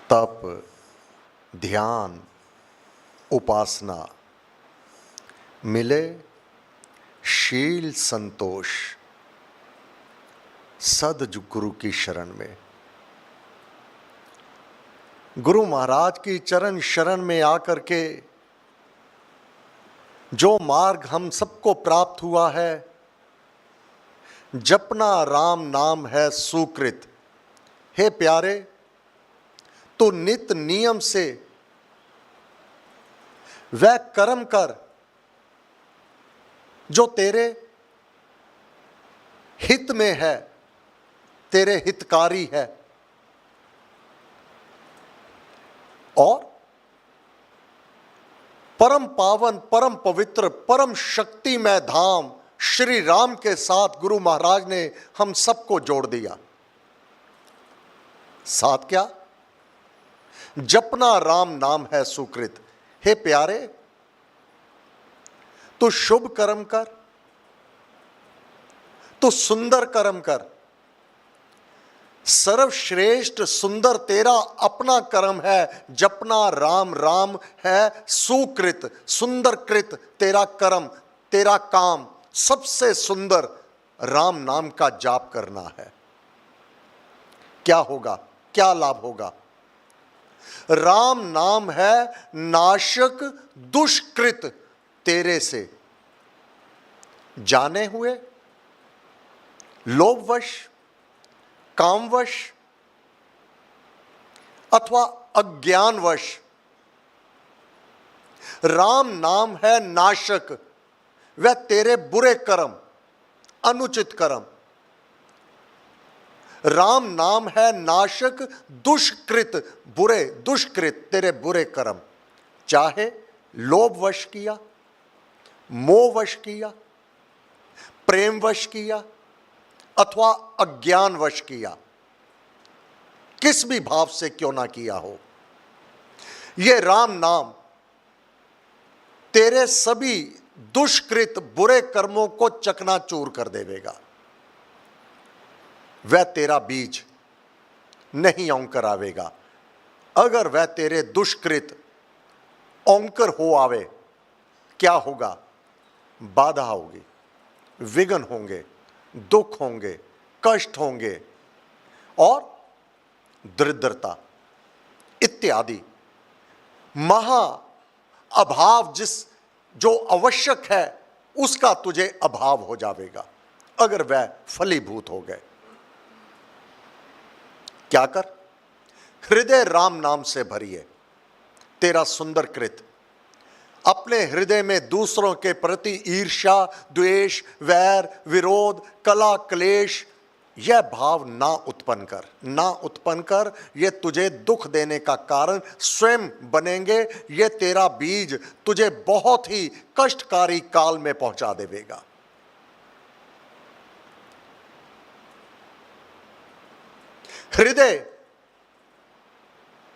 तप, ध्यान, उपासना, मिले शील संतोष सदगुरु की शरण में। गुरु महाराज की चरण शरण में आकर के जो मार्ग हम सबको प्राप्त हुआ है, जपना राम नाम है सुकृत। हे प्यारे, तू नित नियम से वह कर्म कर जो तेरे हित में है, तेरे हितकारी है, और परम पावन, परम पवित्र, परम शक्तिमय धाम श्री राम के साथ गुरु महाराज ने हम सबको जोड़ दिया। साथ क्या? जपना राम नाम है सुकृत। हे प्यारे, तू शुभ कर्म कर, तू सुंदर कर्म कर। सर्वश्रेष्ठ सुंदर तेरा अपना कर्म है, जपना राम राम है सुकृत, सुंदर कृत तेरा कर्म, तेरा काम सबसे सुंदर राम नाम का जाप करना है। क्या होगा? क्या लाभ होगा? राम नाम है नाशक दुष्कृत तेरे से जाने हुए, लोभवश, कामवश अथवा अज्ञानवश। राम नाम है नाशक, वह तेरे बुरे कर्म, अनुचित कर्म। राम नाम है नाशक दुष्कृत, बुरे दुष्कृत तेरे बुरे कर्म। चाहे लोभवश किया, मोहवश किया, प्रेमवश किया अथवा अज्ञानवश किया, किस भी भाव से क्यों ना किया हो, यह राम नाम तेरे सभी दुष्कृत बुरे कर्मों को चकनाचूर कर देवेगा। वह तेरा बीज नहीं औंकर आवेगा। अगर वह तेरे दुष्कृत औंकर हो आवे, क्या होगा? बाधा होगी, विघ्न होंगे, दुख होंगे, कष्ट होंगे और दरिद्रता इत्यादि महा अभाव, जो आवश्यक है उसका तुझे अभाव हो जाएगा अगर वह फलीभूत हो गए। क्या कर? हृदय राम नाम से भरिए तेरा सुंदर कृत। अपने हृदय में दूसरों के प्रति ईर्ष्या, द्वेष, वैर, विरोध, कला, क्लेश, यह भाव ना उत्पन्न कर, ना उत्पन्न कर। यह तुझे दुख देने का कारण स्वयं बनेंगे। यह तेरा बीज तुझे बहुत ही कष्टकारी काल में पहुंचा देवेगा। हृदय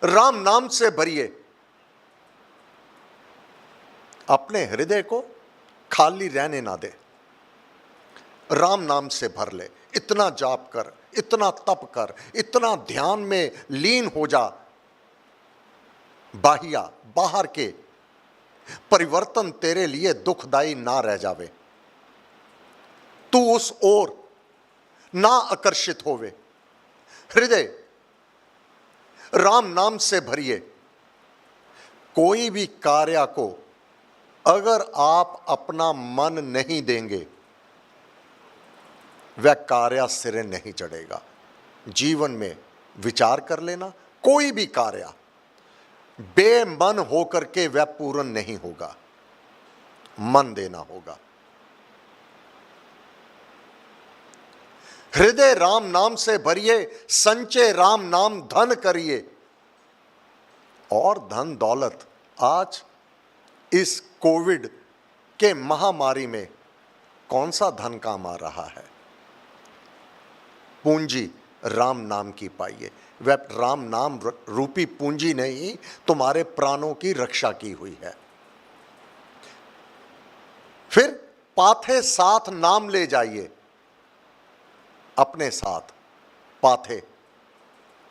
राम नाम से भरिए। अपने हृदय को खाली रहने ना दे, राम नाम से भर ले। इतना जाप कर, इतना तप कर, इतना ध्यान में लीन हो जा, बाहर के परिवर्तन तेरे लिए दुखदाई ना रह जावे, तू उस ओर ना आकर्षित होवे। हृदय राम नाम से भरिए। कोई भी कार्य को अगर आप अपना मन नहीं देंगे, वह कार्य सिरे नहीं चढ़ेगा। जीवन में विचार कर लेना, कोई भी कार्य बेमन होकर के वह पूर्ण नहीं होगा, मन देना होगा। हृदय राम नाम से भरिए, संचय राम नाम धन करिए। और धन दौलत आज इस कोविड के महामारी में कौन सा धन काम आ रहा है? पूंजी राम नाम की पाइए। वह राम नाम रूपी पूंजी नहीं, तुम्हारे प्राणों की रक्षा की हुई है। फिर पाथे साथ नाम ले जाइए, अपने साथ पाथे,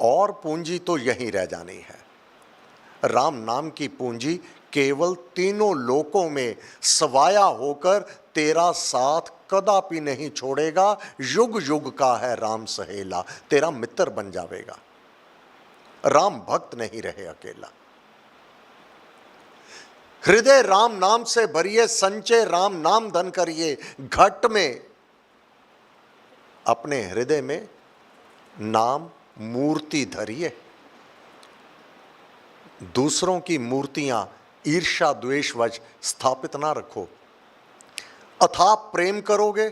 और पूंजी तो यहीं रह जानी है। राम नाम की पूंजी केवल तीनों लोकों में सवाया होकर तेरा साथ कदापि नहीं छोड़ेगा। युग युग का है राम सहेला, तेरा मित्र बन जावेगा। राम भक्त नहीं रहे अकेला। हृदय राम नाम से भरिए, संचय राम नाम धन करिए। घट में अपने हृदय में नाम मूर्ति धरिए। दूसरों की मूर्तियां ईर्ष्या द्वेषवश स्थापित ना रखो। अथाह प्रेम करोगे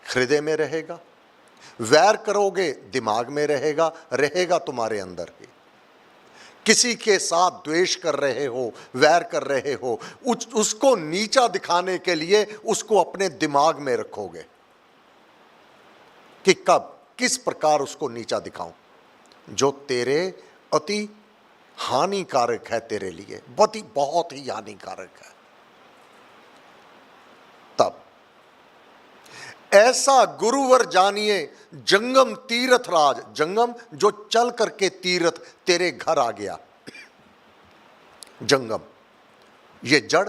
हृदय में रहेगा, वैर करोगे दिमाग में रहेगा, रहेगा तुम्हारे अंदर ही। किसी के साथ द्वेष कर रहे हो, वैर कर रहे हो, उसको नीचा दिखाने के लिए उसको अपने दिमाग में रखोगे कि कब किस प्रकार उसको नीचा दिखाऊं, जो तेरे अति हानिकारक है, तेरे लिए बहुत ही हानिकारक है। तब ऐसा गुरुवर जानिए जंगम तीर्थ राज। जंगम जो चल करके तीर्थ तेरे घर आ गया। जंगम ये जड़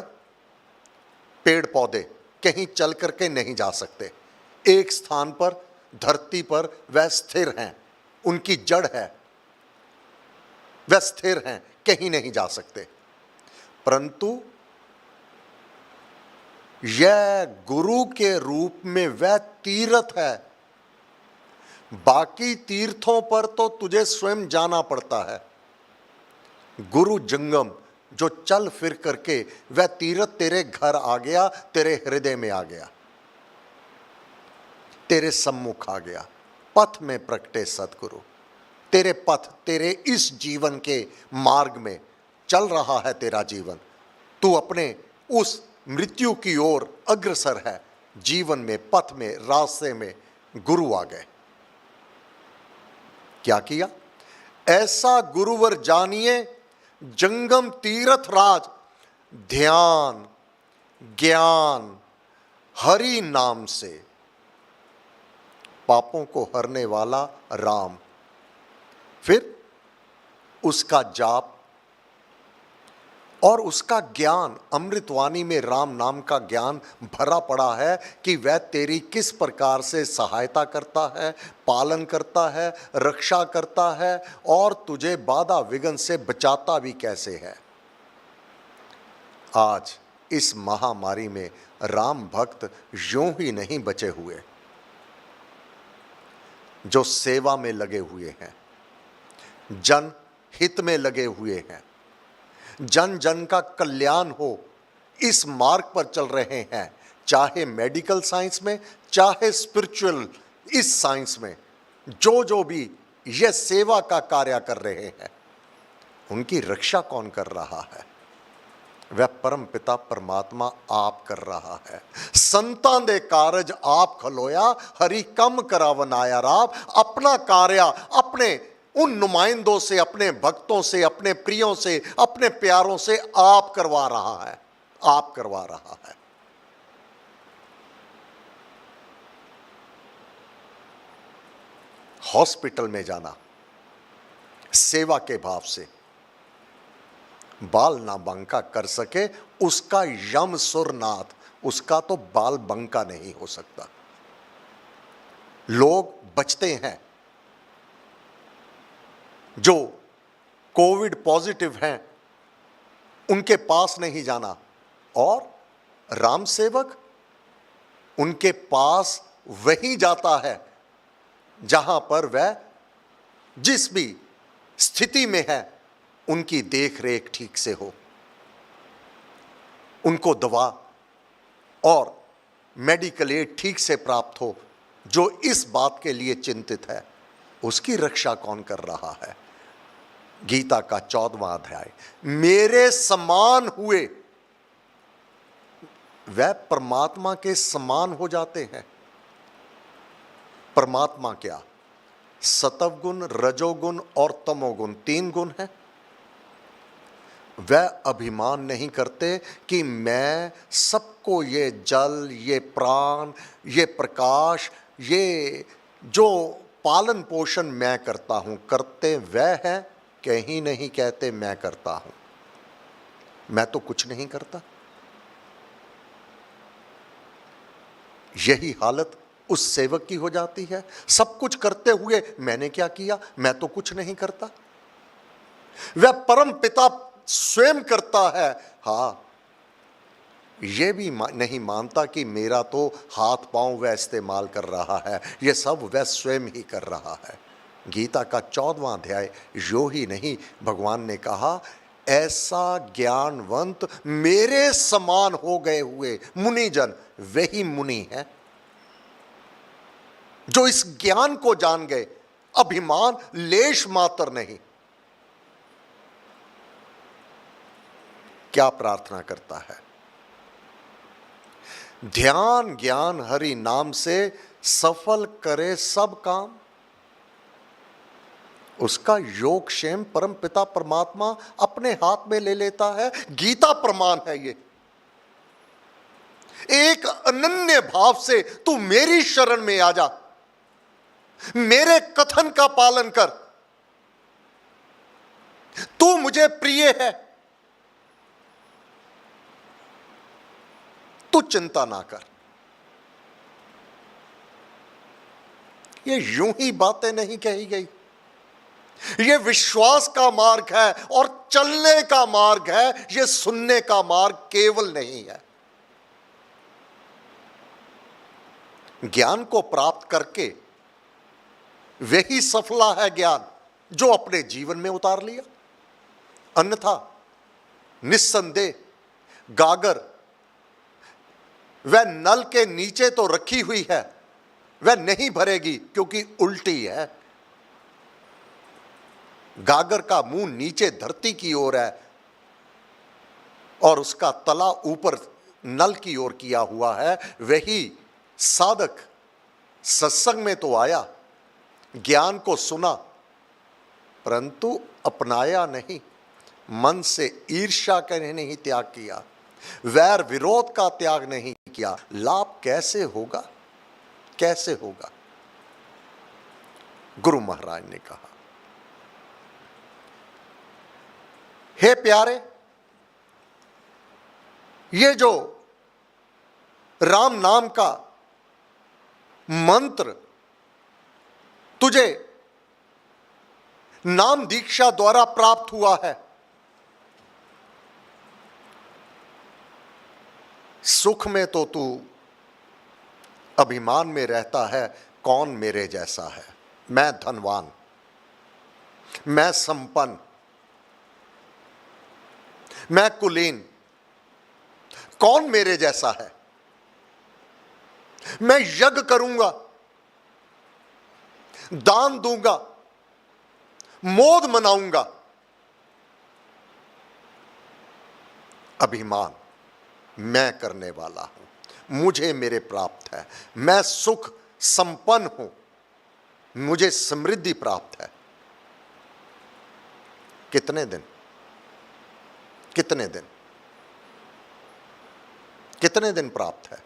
पेड़ पौधे कहीं चल करके नहीं जा सकते, एक स्थान पर धरती पर वह स्थिर हैं, उनकी जड़ है, वह स्थिर हैं, कहीं नहीं जा सकते। परंतु यह गुरु के रूप में वह तीर्थ है। बाकी तीर्थों पर तो तुझे स्वयं जाना पड़ता है। गुरु जंगम जो चल फिर करके वह तीर्थ तेरे घर आ गया, तेरे हृदय में आ गया, तेरे सम्मुख आ गया। पथ में प्रगटे सतगुरु, तेरे पथ, तेरे इस जीवन के मार्ग में चल रहा है तेरा जीवन। तू अपने उस मृत्यु की ओर अग्रसर है। जीवन में, पथ में, रास्ते में गुरु आ गए। क्या किया? ऐसा गुरुवर जानिए जंगम तीर्थ राज। ध्यान ज्ञान हरि नाम से पापों को हरने वाला राम, फिर उसका जाप और उसका ज्ञान। अमृतवाणी में राम नाम का ज्ञान भरा पड़ा है कि वह तेरी किस प्रकार से सहायता करता है, पालन करता है, रक्षा करता है और तुझे बाधा विघ्न से बचाता भी कैसे है। आज इस महामारी में राम भक्त यूं ही नहीं बचे हुए, जो सेवा में लगे हुए हैं, जन हित में लगे हुए हैं, जन जन का कल्याण हो, इस मार्ग पर चल रहे हैं। चाहे मेडिकल साइंस में, चाहे स्पिरिचुअल इस साइंस में, जो भी यह सेवा का कार्य कर रहे हैं, उनकी रक्षा कौन कर रहा है? वह परम पिता परमात्मा आप कर रहा है। संतां दे कारज आप खलोया, हरि कम करावन आया राव। अपना कार्य अपने उन नुमाइंदों से, अपने भक्तों से, अपने प्रियों से, अपने प्यारों से आप करवा रहा है, आप करवा रहा है। हॉस्पिटल में जाना सेवा के भाव से, बाल ना बंका कर सके उसका यम सुरनाथ, उसका तो बाल बंका नहीं हो सकता। लोग बचते हैं जो कोविड पॉजिटिव हैं, उनके पास नहीं जाना, और राम सेवक उनके पास वही जाता है जहां पर वह जिस भी स्थिति में है उनकी देख रेख ठीक से हो, उनको दवा और मेडिकल एड ठीक से प्राप्त हो। जो इस बात के लिए चिंतित है, उसकी रक्षा कौन कर रहा है? गीता का 14वां अध्याय, मेरे समान हुए वह परमात्मा के समान हो जाते हैं। परमात्मा क्या? सतवगुण, रजोगुण और तमोगुण, 3 गुण हैं। वह अभिमान नहीं करते कि मैं सबको ये जल, ये प्राण, ये प्रकाश, ये जो पालन पोषण मैं करता हूं, करते वह है, कहीं नहीं कहते मैं करता हूं। मैं तो कुछ नहीं करता। यही हालत उस सेवक की हो जाती है। सब कुछ करते हुए मैंने क्या किया, मैं तो कुछ नहीं करता। वह परम पिता स्वयं करता है, हां, यह भी नहीं मानता कि मेरा तो हाथ पांव वह इस्तेमाल कर रहा है, यह सब वह स्वयं ही कर रहा है। गीता का 14वां अध्याय यो ही नहीं, भगवान ने कहा, ऐसा ज्ञानवंत मेरे समान हो गए हुए मुनिजन वही मुनि है जो इस ज्ञान को जान गए, अभिमान लेश मात्र नहीं। क्या प्रार्थना करता है, ध्यान ज्ञान हरि नाम से सफल करे सब काम। उसका योग क्षेम परम पिता परमात्मा अपने हाथ में ले लेता है। गीता प्रमाण है ये। एक अनन्य भाव से तू मेरी शरण में आ जा, मेरे कथन का पालन कर, तू मुझे प्रिय है, तू चिंता ना कर। ये यूं ही बातें नहीं कही गई, ये विश्वास का मार्ग है और चलने का मार्ग है, ये सुनने का मार्ग केवल नहीं है। ज्ञान को प्राप्त करके वही सफला है ज्ञान जो अपने जीवन में उतार लिया। अन्यथा निस्संदेह गागर वह नल के नीचे तो रखी हुई है, वह नहीं भरेगी क्योंकि उल्टी है। गागर का मुंह नीचे धरती की ओर है और उसका तला ऊपर नल की ओर किया हुआ है। वही साधक सत्संग में तो आया, ज्ञान को सुना, परंतु अपनाया नहीं, मन से ईर्ष्या का नहीं त्याग किया, वैर विरोध का त्याग नहीं किया। लाभ कैसे होगा, कैसे होगा? गुरु महाराज ने कहा, हे प्यारे, ये जो राम नाम का मंत्र तुझे नाम दीक्षा द्वारा प्राप्त हुआ है, सुख में तो तू अभिमान में रहता है, कौन मेरे जैसा है, मैं धनवान, मैं संपन्न, मैं कुलीन, कौन मेरे जैसा है। मैं यज्ञ करूंगा, दान दूंगा, मोद मनाऊंगा। अभिमान मैं करने वाला हूं, मुझे मेरे प्राप्त है, मैं सुख संपन्न हूं, मुझे समृद्धि प्राप्त है। कितने दिन, कितने दिन, कितने दिन प्राप्त है?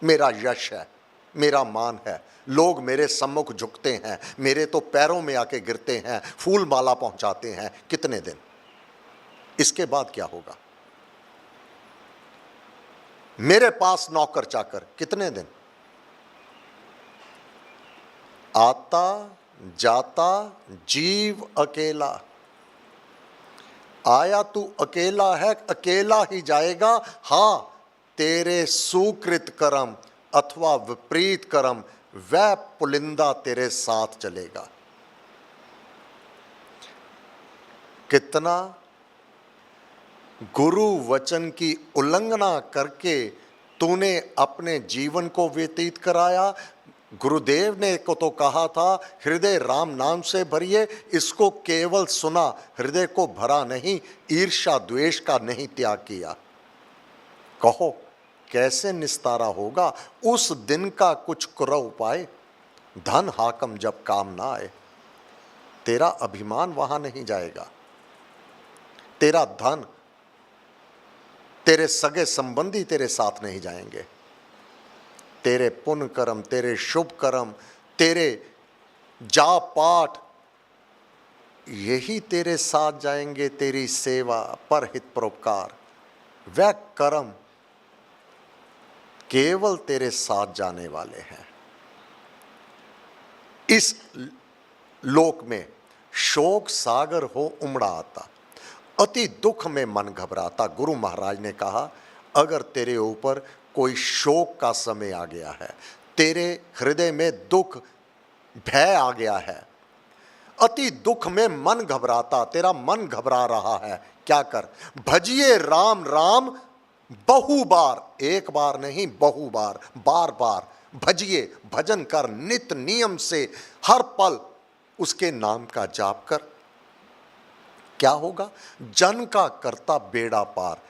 मेरा यश है, मेरा मान है, लोग मेरे सम्मुख झुकते हैं, मेरे तो पैरों में आके गिरते हैं, फूल माला पहुंचाते हैं। कितने दिन? इसके बाद क्या होगा? मेरे पास नौकर चाकर कितने दिन? आता जाता जीव अकेला। आया तू अकेला है, अकेला ही जाएगा। हां, तेरे सुकृत कर्म अथवा विपरीत कर्म वह पुलिंदा तेरे साथ चलेगा। कितना गुरु वचन की उल्लंघना करके तूने अपने जीवन को व्यतीत कराया। गुरुदेव ने को तो कहा था, हृदय राम नाम से भरिए, इसको केवल सुना, हृदय को भरा नहीं, ईर्ष्या द्वेष का नहीं त्याग किया। कहो कैसे निस्तारा होगा? उस दिन का कुछ करो उपाय, धन हाकम जब काम ना आए। तेरा अभिमान वहां नहीं जाएगा, तेरा धन, तेरे सगे संबंधी तेरे साथ नहीं जाएंगे। तेरे पुण्य कर्म, तेरे शुभ कर्म, तेरे जाप पाठ, यही तेरे साथ जाएंगे। तेरी सेवा, परहित, परोपकार, वह कर्म केवल तेरे साथ जाने वाले हैं। इस लोक में शोक सागर हो उमड़ा आता, अति दुख में मन घबराता। गुरु महाराज ने कहा, अगर तेरे ऊपर कोई शोक का समय आ गया है, तेरे हृदय में दुख भय आ गया है, अति दुख में मन घबराता, तेरा मन घबरा रहा है, क्या कर? भजिए राम राम बहु बार, एक बार नहीं बहु बार, बार बार भजिए, भजन कर, नित नियम से हर पल उसके नाम का जाप कर। क्या होगा? जन का करता बेड़ा पार।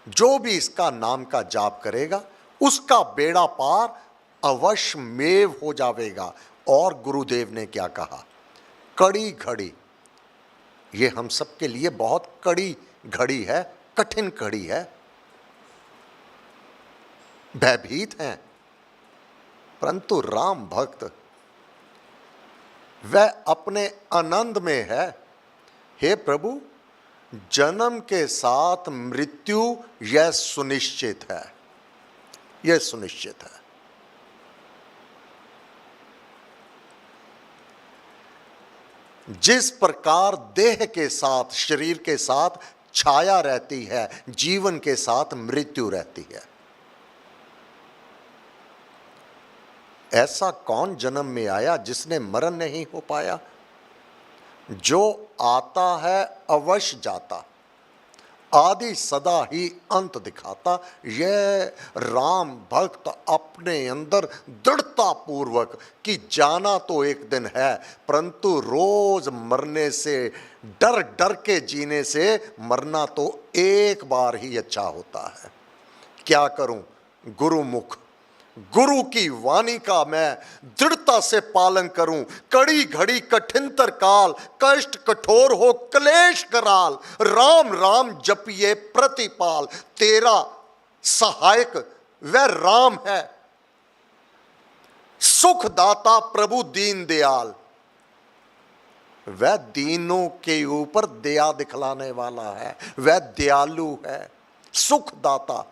जो भी इसका नाम का जाप करेगा उसका बेड़ा पार अवश्य मेव हो जाएगा। और गुरुदेव ने क्या कहा? कड़ी घड़ी, ये हम सबके लिए बहुत कड़ी घड़ी है, कठिन घड़ी है। भयभीत हैं, परंतु राम भक्त वह अपने आनंद में है। हे प्रभु, जन्म के साथ मृत्यु यह सुनिश्चित है, यह सुनिश्चित है। जिस प्रकार देह के साथ, शरीर के साथ छाया रहती है, जीवन के साथ मृत्यु रहती है। ऐसा कौन जन्म में आया जिसने मरण नहीं हो पाया? जो आता है अवश्य जाता, आदि सदा ही अंत दिखाता। यह राम भक्त अपने अंदर दृढ़ता पूर्वक कि जाना तो एक दिन है, परंतु रोज मरने से, डर डर के जीने से मरना तो एक बार ही अच्छा होता है। क्या करूं? गुरुमुख, गुरु की वाणी का मैं दृढ़ता से पालन करूं। कड़ी घड़ी कठिनतर काल, कष्ट कठोर हो क्लेश कराल, राम राम जपिए प्रतिपाल। तेरा सहायक वह राम है, सुखदाता प्रभु दीन दयाल। वह दीनों के ऊपर दया दिखलाने वाला है, वह दयालु है, सुखदाता।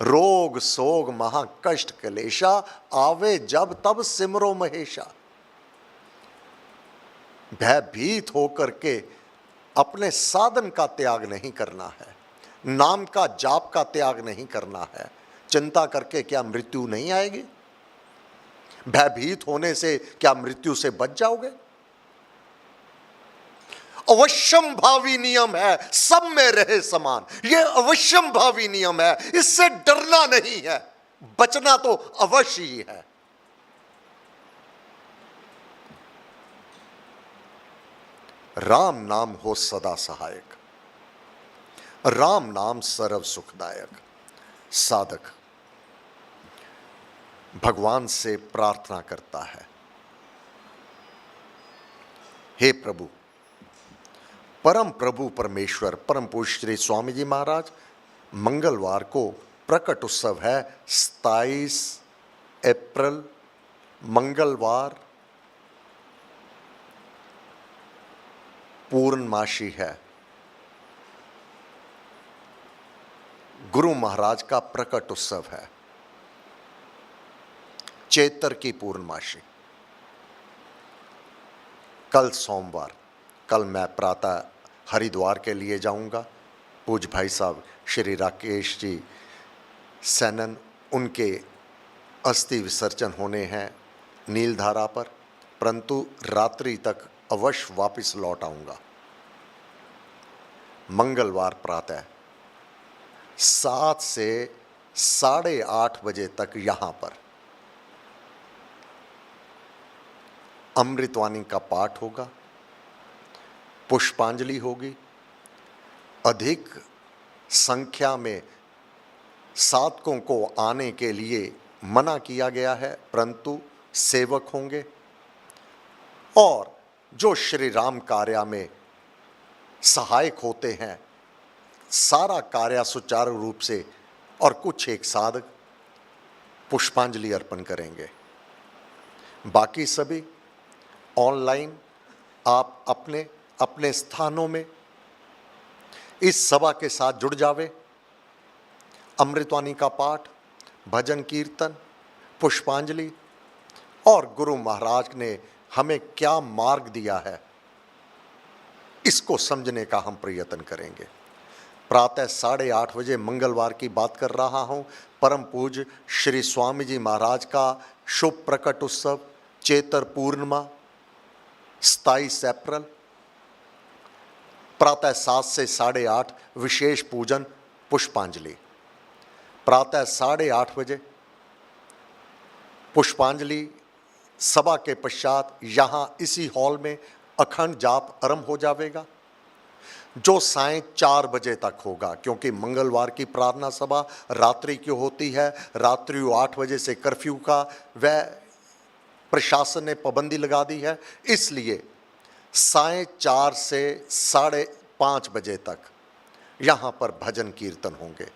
रोग सोग महा कष्ट कलेशा, आवे जब तब सिमरो महेशा। भयभीत होकर के अपने साधन का त्याग नहीं करना है, नाम का जाप का त्याग नहीं करना है। चिंता करके क्या मृत्यु नहीं आएगी? भयभीत होने से क्या मृत्यु से बच जाओगे? अवश्यम भावी नियम है, सब में रहे समान। यह अवश्यम भावी नियम है, इससे डरना नहीं है, बचना तो अवश्य ही है। राम नाम हो सदा सहायक, राम नाम सर्व सुखदायक। साधक भगवान से प्रार्थना करता है, हे प्रभु, परम प्रभु परमेश्वर परम पूज्य श्री स्वामी जी महाराज, मंगलवार को प्रकट उत्सव है, 27 अप्रैल मंगलवार पूर्णमासी है। गुरु महाराज का प्रकट उत्सव है, चैत्र की पूर्णमासी। कल सोमवार, कल मैं प्रातः हरिद्वार के लिए जाऊंगा। पूज्य भाई साहब श्री राकेश जी सैनन, उनके अस्थि विसर्जन होने हैं नीलधारा पर, परंतु रात्रि तक अवश्य वापस लौट आऊंगा। मंगलवार प्रातः 7 से 8:30 बजे तक यहाँ पर अमृतवाणी का पाठ होगा, पुष्पांजलि होगी। अधिक संख्या में साधकों को आने के लिए मना किया गया है, परंतु सेवक होंगे और जो श्री राम कार्य में सहायक होते हैं, सारा कार्य सुचारू रूप से, और कुछ एक साधक पुष्पांजलि अर्पण करेंगे। बाकी सभी ऑनलाइन आप अपने अपने स्थानों में इस सभा के साथ जुड़ जावे। अमृतवाणी का पाठ, भजन कीर्तन, पुष्पांजलि और गुरु महाराज ने हमें क्या मार्ग दिया है, इसको समझने का हम प्रयत्न करेंगे। प्रातः 8:30 बजे मंगलवार की बात कर रहा हूं। परम पूज्य श्री स्वामी जी महाराज का शुभ प्रकट उत्सव चेतर पूर्णिमा 27 अप्रैल प्रातः 7 से 8:30 विशेष पूजन पुष्पांजलि। प्रातः 8:30 बजे पुष्पांजलि सभा के पश्चात यहाँ इसी हॉल में अखंड जाप आरंभ हो जाएगा, जो सायं 4 बजे तक होगा, क्योंकि मंगलवार की प्रार्थना सभा रात्रि की होती है। रात्रि 8 बजे से कर्फ्यू का वह प्रशासन ने पाबंदी लगा दी है, इसलिए सायं 4 से 5:30 बजे तक यहाँ पर भजन कीर्तन होंगे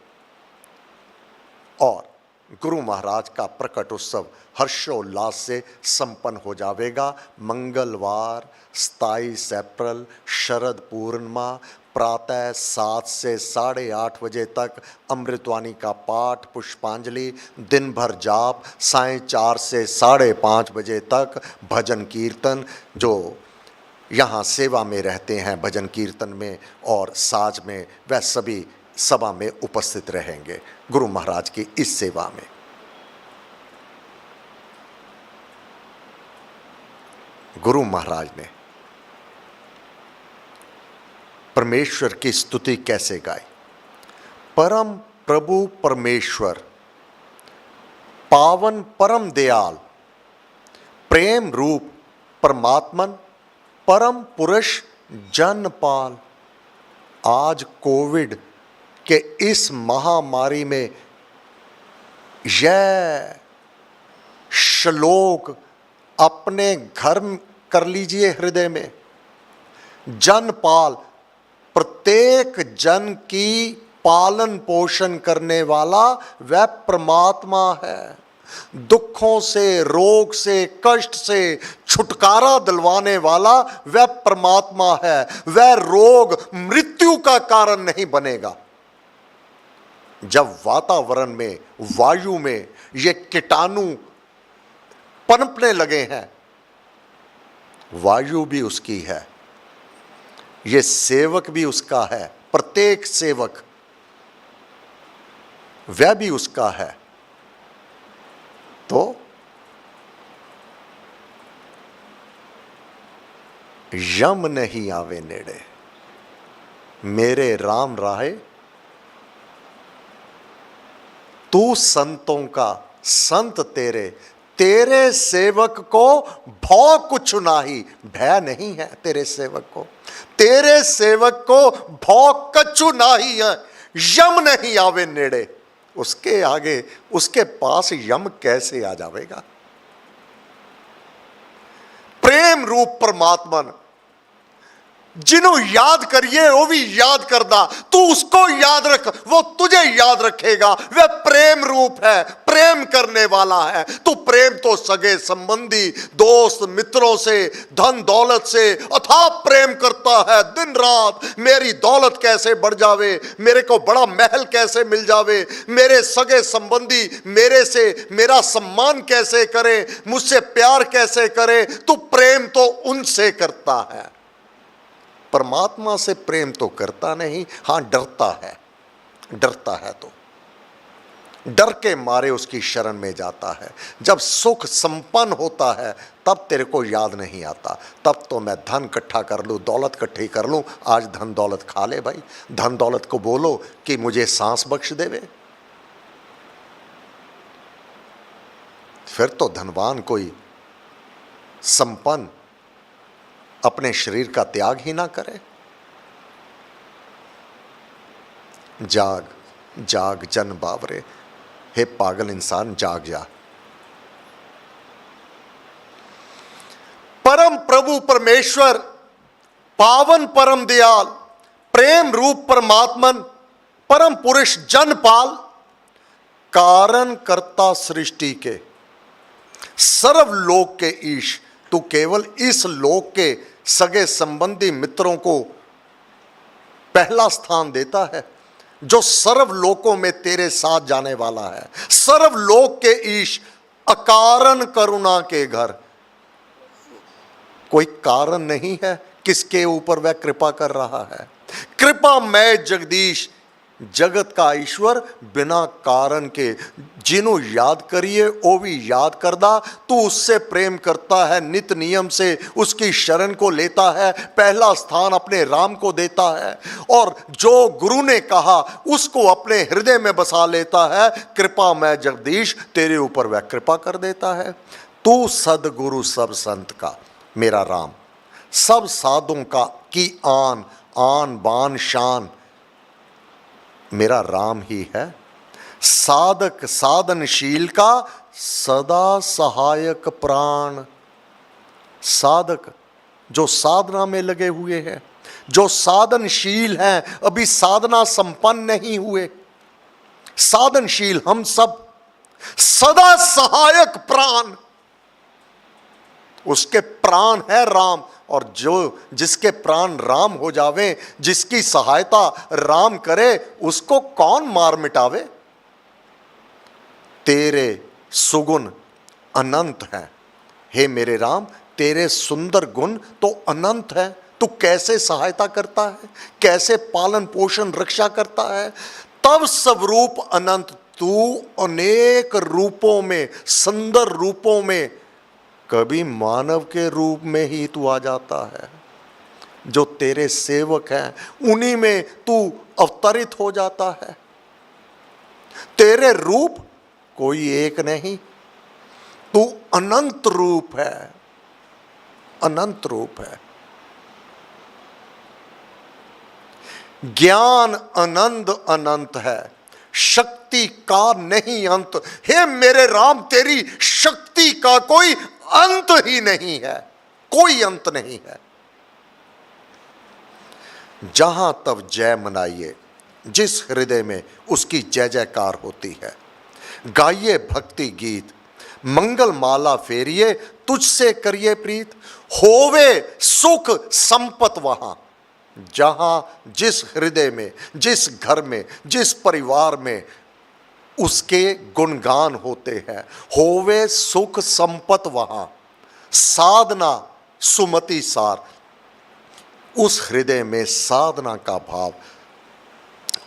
और गुरु महाराज का प्रकट उत्सव हर्षोल्लास से संपन्न हो जाएगा। मंगलवार 27 अप्रैल शरद पूर्णिमा प्रातः 7 से 8:30 बजे तक अमृतवाणी का पाठ, पुष्पांजलि, दिन भर जाप, सायं 4 से 5:30 बजे तक भजन कीर्तन। जो यहाँ सेवा में रहते हैं भजन कीर्तन में और साज में, वह सभी सभा में उपस्थित रहेंगे गुरु महाराज की इस सेवा में। गुरु महाराज ने परमेश्वर की स्तुति कैसे गाई? परम प्रभु परमेश्वर, पावन परम दयाल, प्रेम रूप परमात्मन, परम पुरुष जनपाल। आज कोविड के इस महामारी में यह श्लोक अपने घर कर लीजिए हृदय में। जनपाल, प्रत्येक जन की पालन पोषण करने वाला वह परमात्मा है। दुखों से, रोग से, कष्ट से छुटकारा दिलवाने वाला वह परमात्मा है। वह रोग मृत्यु का कारण नहीं बनेगा। जब वातावरण में, वायु में ये कीटाणु पनपने लगे हैं, वायु भी उसकी है, ये सेवक भी उसका है, प्रत्येक सेवक वह भी उसका है। तो यम नहीं आवे नेड़े, मेरे राम राहे। तू संतों का संत तेरे, तेरे सेवक को भौ कुछ नाही। भय नहीं है तेरे सेवक को, तेरे सेवक को भौ कछु नाही है। यम नहीं आवे नेड़े, उसके आगे, उसके पास यम कैसे आ जाएगा? प्रेम रूप परमात्मन, जिन्हों याद करिए वो भी याद करदा। तू उसको याद रख, वो तुझे याद रखेगा। वह प्रेम रूप है, प्रेम करने वाला है। तू प्रेम तो सगे संबंधी, दोस्त, मित्रों से, धन दौलत से अथाह प्रेम करता है। दिन रात मेरी दौलत कैसे बढ़ जावे, मेरे को बड़ा महल कैसे मिल जावे, मेरे सगे संबंधी मेरे से मेरा सम्मान कैसे करे, मुझसे प्यार कैसे करे। तू प्रेम तो उनसे करता है, परमात्मा से प्रेम तो करता नहीं। हां, डरता है, डरता है तो डर के मारे उसकी शरण में जाता है। जब सुख संपन्न होता है तब तेरे को याद नहीं आता। तब तो मैं धन इकट्ठा कर लूँ, दौलत इकट्ठी कर लूँ। आज धन दौलत खा ले भाई, धन दौलत को बोलो कि मुझे सांस बख्श देवे। फिर तो धनवान कोई संपन्न अपने शरीर का त्याग ही ना करे। जाग जाग जन बावरे, हे पागल इंसान जाग जा। परम प्रभु परमेश्वर, पावन परम दयाल, प्रेम रूप परमात्मन, परम पुरुष जनपाल, कारण कर्ता सृष्टि के, सर्वलोक के ईश, तू केवल इस लोक के सगे संबंधी मित्रों को पहला स्थान देता है, जो सर्वलोकों में तेरे साथ जाने वाला है। सर्वलोक के ईश, अकारण करुणा के घर। कोई कारण नहीं है किसके ऊपर वह कृपा कर रहा है। कृपा मैं जगदीश, जगत का ईश्वर बिना कारण के जिन्हों याद करिए वो भी याद करदा। तू उससे प्रेम करता है, नित नियम से उसकी शरण को लेता है, पहला स्थान अपने राम को देता है, और जो गुरु ने कहा उसको अपने हृदय में बसा लेता है। कृपा मैं जगदीश, तेरे ऊपर वह कृपा कर देता है। तू सदगुरु सब संत का, मेरा राम, सब साधुओं का की आन आन बान शान, मेरा राम ही है। साधक साधनशील का सदा सहायक प्राण। साधक जो साधना में लगे हुए हैं, जो साधनशील हैं, अभी साधना संपन्न नहीं हुए, साधनशील हम सब, सदा सहायक प्राण, उसके प्राण है राम। और जो जिसके प्राण राम हो जावे, जिसकी सहायता राम करे, उसको कौन मार मिटावे। तेरे सुगुण अनंत हैं, हे मेरे राम, तेरे सुंदर गुण तो अनंत है। तू कैसे सहायता करता है, कैसे पालन पोषण रक्षा करता है। तब स्वरूप अनंत, तू अनेक रूपों में, सुंदर रूपों में, कभी मानव के रूप में ही तू आ जाता है। जो तेरे सेवक हैं उन्हीं में तू अवतरित हो जाता है। तेरे रूप कोई एक नहीं, तू अनंत रूप है, अनंत रूप है। ज्ञान अनंत अनंत है, शक्ति का नहीं अंत। हे मेरे राम, तेरी शक्ति का कोई अंत ही नहीं है, कोई अंत नहीं है। जहां तब जय मनाइए, जिस हृदय में उसकी जय जयकार होती है। गाइए भक्ति गीत, मंगल माला फेरिए, तुझसे करिए प्रीत। होवे सुख संपत वहां, जहां जिस हृदय में, जिस घर में, जिस परिवार में उसके गुणगान होते हैं। होवे सुख संपत वहां, साधना सुमति सार, उस हृदय में साधना का भाव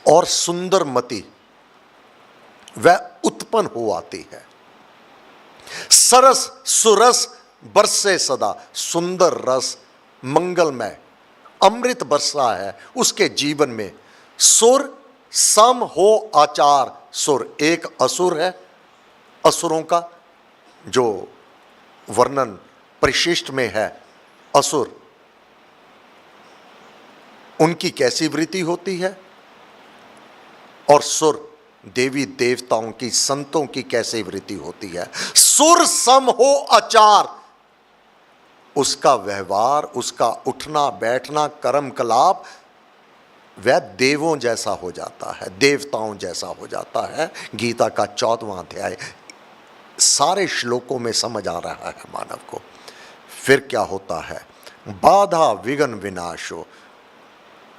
और सुंदर मति वह उत्पन्न हो आती है। सरस सुरस बरसे सदा, सुंदर रस मंगलमय अमृत बरसा है उसके जीवन में। सुर सम हो आचार, सुर एक असुर है, असुरों का जो वर्णन परिशिष्ट में है। असुर, उनकी कैसी वृत्ति होती है, और सुर देवी देवताओं की, संतों की कैसी वृत्ति होती है। सुर सम हो आचार, उसका व्यवहार, उसका उठना बैठना, कर्म कलाप वह देवों जैसा हो जाता है, देवताओं जैसा हो जाता है। गीता का 14वां अध्याय सारे श्लोकों में समझ आ रहा है मानव को। फिर क्या होता है, बाधा विघ्न विनाशो,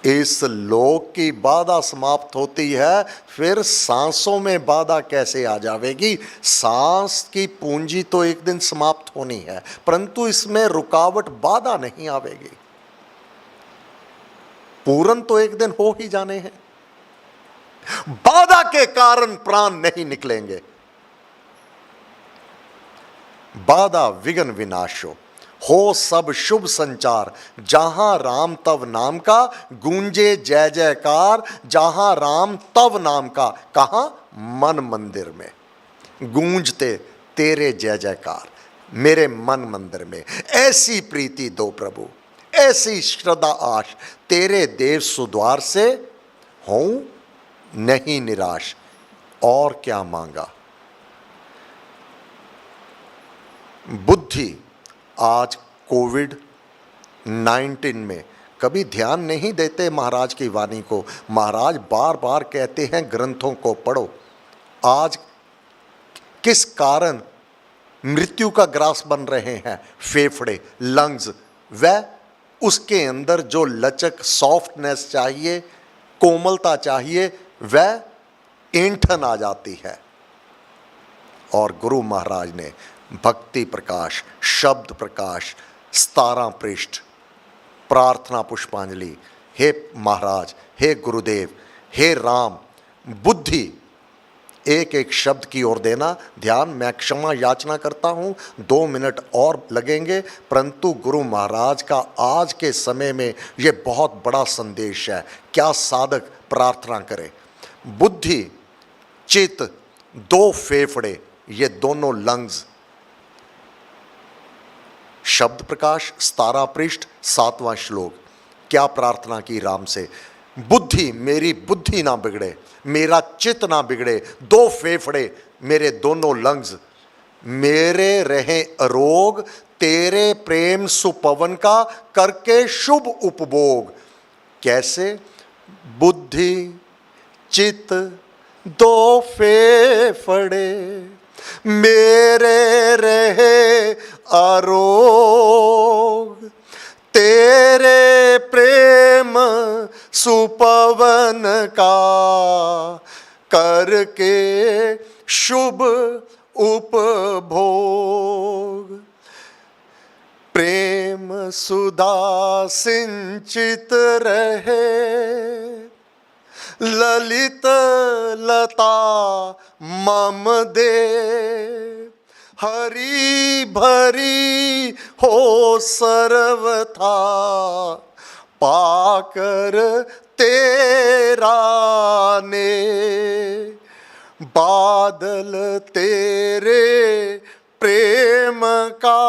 इस लोक की बाधा समाप्त होती है, फिर सांसों में बाधा कैसे आ जाएगी। सांस की पूंजी तो एक दिन समाप्त होनी है, परंतु इसमें रुकावट बाधा नहीं आवेगी। पूर्ण तो एक दिन हो ही जाने हैं, बाधा के कारण प्राण नहीं निकलेंगे। बाधा विघ्न विनाशो, हो सब शुभ संचार, जहां राम तव नाम का गूंजे जय जयकार। जहां राम तव नाम का, कहां, मन मंदिर में गूंजते तेरे जय जयकार, मेरे मन मंदिर में। ऐसी प्रीति दो प्रभु, ऐसी श्रद्धा आश, तेरे देव सुद्वार से हूं नहीं निराश। और क्या मांगा। बुद्धि आज कोविड-19 में कभी ध्यान नहीं देते महाराज की वाणी को। महाराज बार बार कहते हैं ग्रंथों को पढ़ो। आज किस कारण मृत्यु का ग्रास बन रहे हैं फेफड़े, लंग्स, वह उसके अंदर जो लचक, सॉफ्टनेस चाहिए, कोमलता चाहिए, वह ऐंठन आ जाती है। और गुरु महाराज ने भक्ति प्रकाश, शब्द प्रकाश, 17 पृष्ठ, प्रार्थना पुष्पांजलि, हे महाराज, हे गुरुदेव, हे राम, बुद्धि, एक एक शब्द की ओर देना ध्यान। मैं क्षमा याचना करता हूँ, 2 मिनट और लगेंगे, परंतु गुरु महाराज का आज के समय में ये बहुत बड़ा संदेश है। क्या साधक प्रार्थना करे? बुद्धि, चित्त, 2 फेफड़े, ये दोनों लंग्स, शब्द प्रकाश, 17 पृष्ठ, 7वां श्लोक। क्या प्रार्थना की राम से? बुद्धि, मेरी बुद्धि ना बिगड़े, मेरा चित्त ना बिगड़े, 2 फेफड़े, मेरे दोनों लंग्स, मेरे रहे अरोग, तेरे प्रेम सुपवन का करके शुभ उपभोग। कैसे? बुद्धि, चित्त, 2 फेफड़े, मेरे रहे अरोग, तेरे प्रेम सुपवन का करके शुभ उपभोग। प्रेम सुधा सिंचित रहे, ललित लता मम दे, हरी भरी हो सर्वथा, पाकर तेरा ने, बादल तेरे प्रेम का,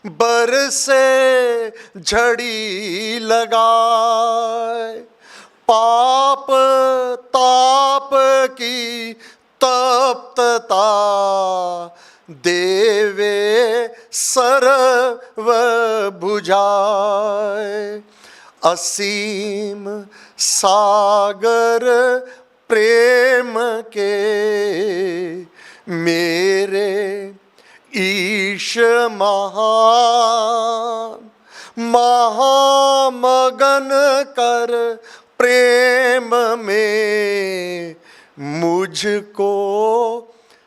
बरसे झड़ी लगाए, पाप ताप की तप्तता, देवे सर्व बुझाए, असीम सागर प्रेम के, मेरे ईश महान, महामगन कर प्रेम में, मुझको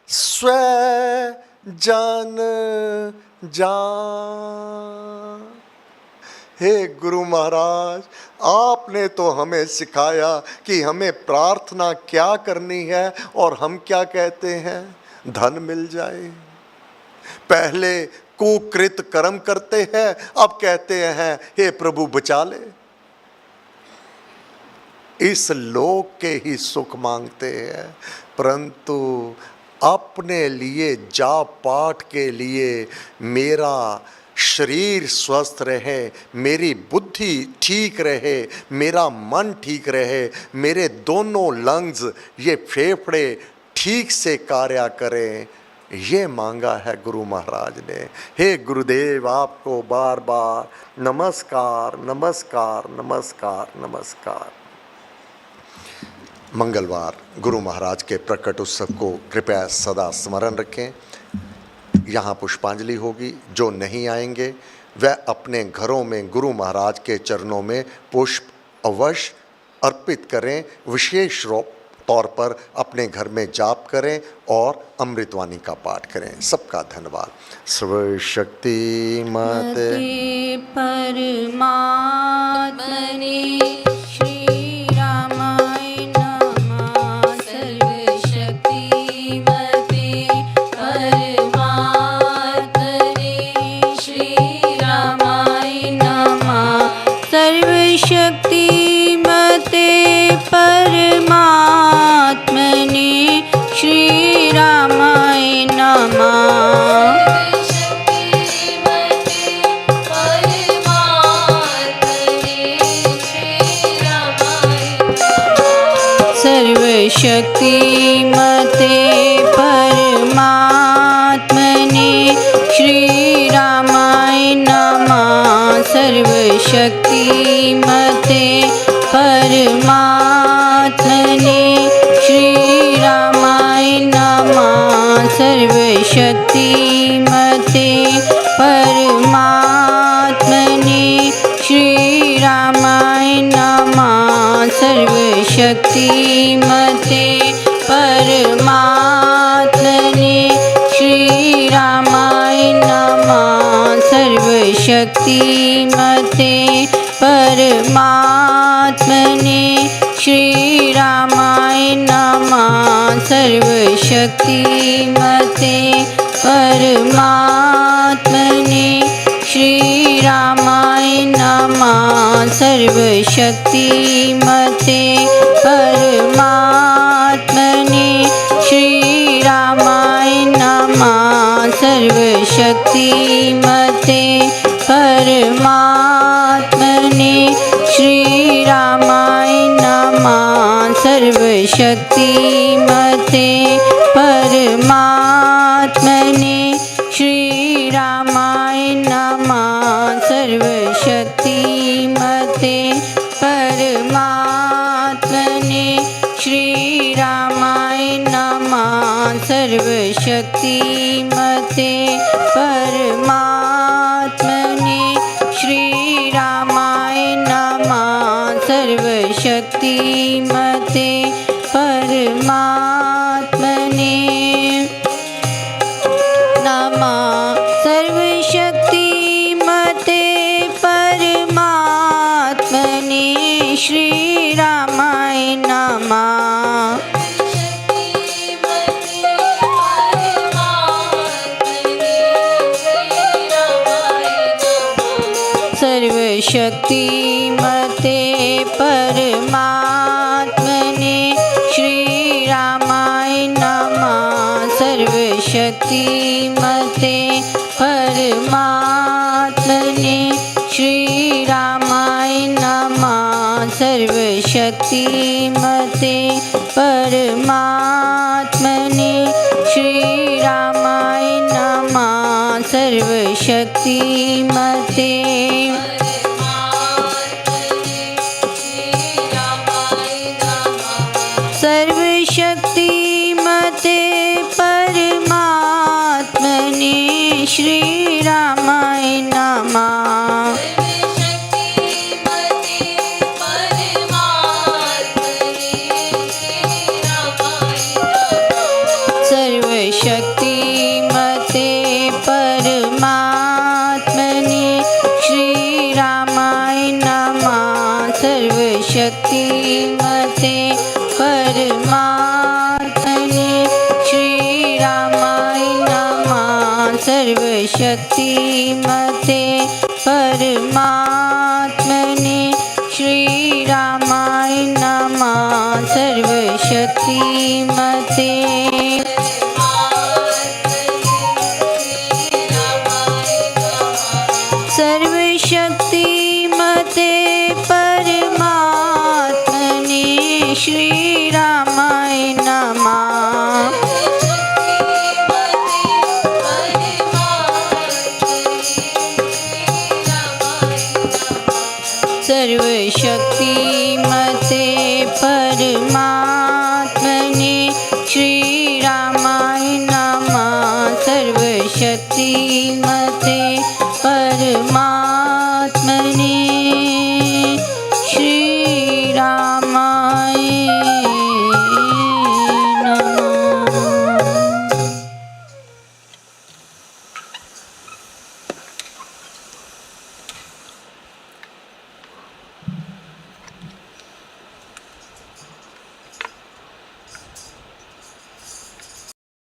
स्वयं जान जान। हे गुरु महाराज, आपने तो हमें सिखाया कि हमें प्रार्थना क्या करनी है, और हम क्या कहते हैं? धन मिल जाए। पहले कुकृत कर्म करते हैं, अब कहते हैं हे प्रभु बचा ले। इस लोक के ही सुख मांगते हैं, परंतु अपने लिए, जाप पाठ के लिए, मेरा शरीर स्वस्थ रहे, मेरी बुद्धि ठीक रहे, मेरा मन ठीक रहे, मेरे दोनों लंग्स, ये फेफड़े ठीक से कार्य करें, ये मांगा है गुरु महाराज ने। हे गुरुदेव, आपको बार बार नमस्कार, नमस्कार, नमस्कार, नमस्कार। मंगलवार गुरु महाराज के प्रकट उत्सव को कृपया सदा स्मरण रखें। यहाँ पुष्पांजलि होगी। जो नहीं आएंगे वह अपने घरों में गुरु महाराज के चरणों में पुष्प अवश्य अर्पित करें। विशेष तौर पर अपने घर में जाप करें और अमृतवाणी का पाठ करें। सबका धन्यवाद। सर्वशक्ति माते परमात्मने श्री रामाय नमः। सर्वशक्ति मते परमात्मने श्री रामाय नमः। सर्वशक्ति मते परमात्मने श्री रामाय नमः। सर्वशक्ति मते परमात्मने श्री रामाय नमः। सर्वशक्ति मते परमात्मने श्री रामाय नमः। सर्व सर्वशक्तिमते परमात्मने श्रीरामाय नमः सर्वशक्तिमते परमात्मने श्रीरामाय नमः सर्वशक्तिमते परमात्मने श्रीरामाय नमः सर्वशक्तिमते परमात्मने श्रीरामाय नमः सर्वशक्तिमते परमात्मने श्रीरामाय नमः सर्वशक्तिमते परमात्मने श्रीरामाय नमः सर्वशक्तिमते परमात्मने श्रीरामाय नमः सर्वशक्तिमते परमात्मने श्रीरामाय नमः सर्वशक्तिमते परमात्मने श्रीरामाय नमः सर्वशक्तिमते परमात्मने नमः सर्वशक्तिमते परमात्मने श्रीरामाय नमः सर्वशक्तिमते परमात्मने श्रीरामाय नमः सर्वशक्तिमते परमात्मने श्रीरामाय नमः सर्वशक्तिमते परमात्मने श्रीरामाय नमः सर्वशक्तिमते सर्वशक्तिमते परमात्मने श्रीरामाय नमः सर्वशक्तिमते परमात्मने श्रीरामाय नमः सर्वशक्तिमते परमात्मने श्रीरामाय नमः सर्वशक्तिमते परमात्मने श्रीरामाय नमः सर्वशक्तिमते सर्वशक्तिमते परमात्मने श्रीरामाय नमः सर्वशक्तिमते परमात्मने श्री